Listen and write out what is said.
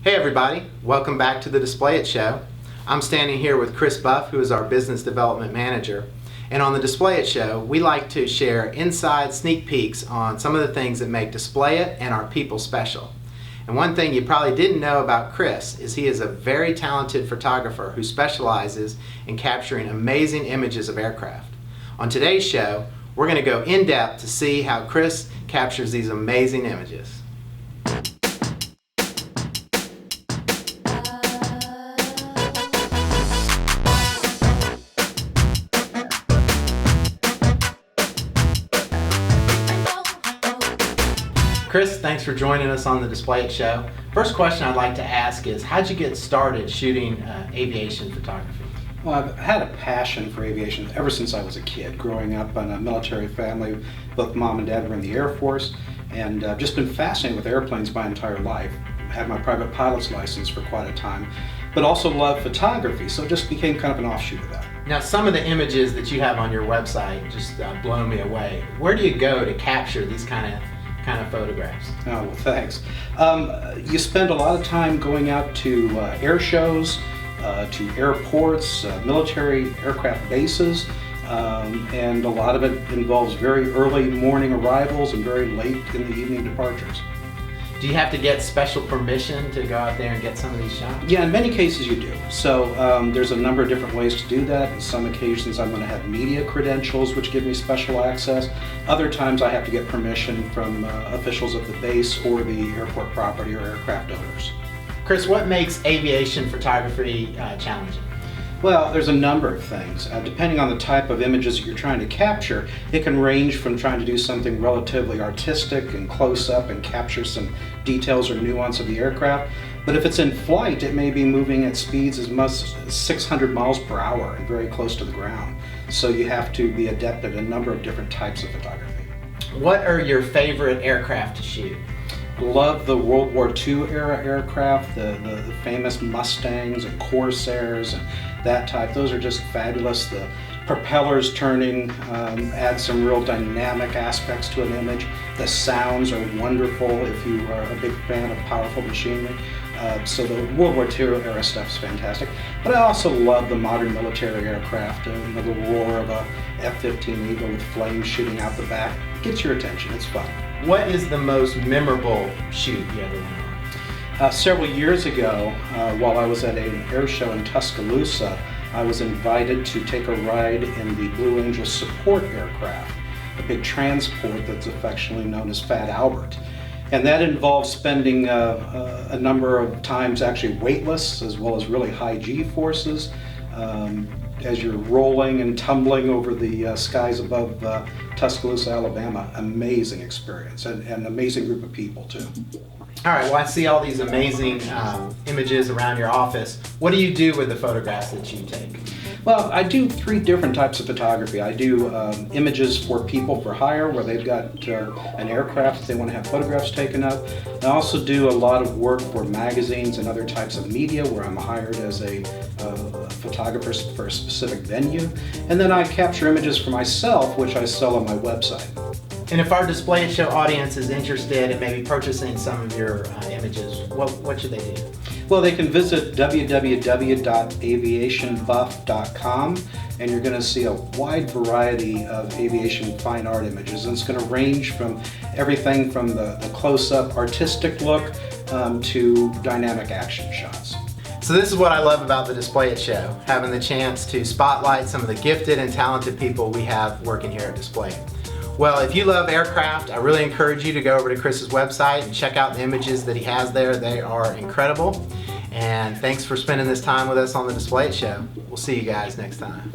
Hey everybody, welcome back to the Displayit Show. I'm standing here with Chris Buff, who is our Business Development Manager. And on the Displayit Show, we like to share inside sneak peeks on some of the things that make Displayit and our people special. And one thing you probably didn't know about Chris is he is a very talented photographer who specializes in capturing amazing images of aircraft. On today's show, we're going to go in depth to see how Chris captures these amazing images. Chris, thanks for joining us on the Displayit Show. First question I'd like to ask is, how'd you get started shooting aviation photography? Well, I've had a passion for aviation ever since I was a kid. Growing up in a military family, both mom and dad were in the Air Force, and I've just been fascinated with airplanes my entire life. I had my private pilot's license for quite a time, but also loved photography, so it just became kind of an offshoot of that. Now, some of the images that you have on your website just blow me away. Where do you go to capture these kind of photographs? Oh, well, thanks. You spend a lot of time going out to air shows, to airports, military aircraft bases, and a lot of it involves very early morning arrivals and very late in the evening departures. Do you have to get special permission to go out there and get some of these shots? Yeah, in many cases you do. So there's a number of different ways to do that. In some occasions I'm going to have media credentials which give me special access. Other times I have to get permission from officials of the base or the airport property or aircraft owners. Chris, what makes aviation photography challenging? Well, there's a number of things. Depending on the type of images that you're trying to capture, it can range from trying to do something relatively artistic and close up and capture some details or nuance of the aircraft. But if it's in flight, it may be moving at speeds as much as 600 miles per hour and very close to the ground. So you have to be adept at a number of different types of photography. What are your favorite aircraft to shoot? Love the World War II era aircraft, the famous Mustangs and Corsairs and that type. Those are just fabulous. The propellers turning add some real dynamic aspects to an image. The sounds are wonderful if you are a big fan of powerful machinery. So the World War II era stuff is fantastic. But I also love the modern military aircraft. The roar of a F-15 Eagle with flames shooting out the back gets your attention. It's fun. What is the most memorable shoot you ever went on? Several years ago, while I was at an air show in Tuscaloosa, I was invited to take a ride in the Blue Angel support aircraft, a big transport that's affectionately known as Fat Albert. And that involves spending a number of times actually weightless as well as really high G-forces as you're rolling and tumbling over the skies above Tuscaloosa, Alabama. Amazing experience and an amazing group of people too. All right, well, I see all these amazing images around your office. What do you do with the photographs that you take? Well, I do three different types of photography. I do images for people for hire, where they've got an aircraft they want to have photographs taken of. I also do a lot of work for magazines and other types of media, where I'm hired as a photographer for a specific venue. And then I capture images for myself, which I sell on my website. And if our Displayit Show audience is interested in maybe purchasing some of your images, what should they do? Well, they can visit www.aviationbuff.com, and you're going to see a wide variety of aviation fine art images. And it's going to range from everything from the close-up artistic look to dynamic action shots. So this is what I love about the Displayit Show, having the chance to spotlight some of the gifted and talented people we have working here at Displayit. Well, if you love aircraft, I really encourage you to go over to Chris's website and check out the images that he has there. They are incredible. And thanks for spending this time with us on the Displayit Show. We'll see you guys next time.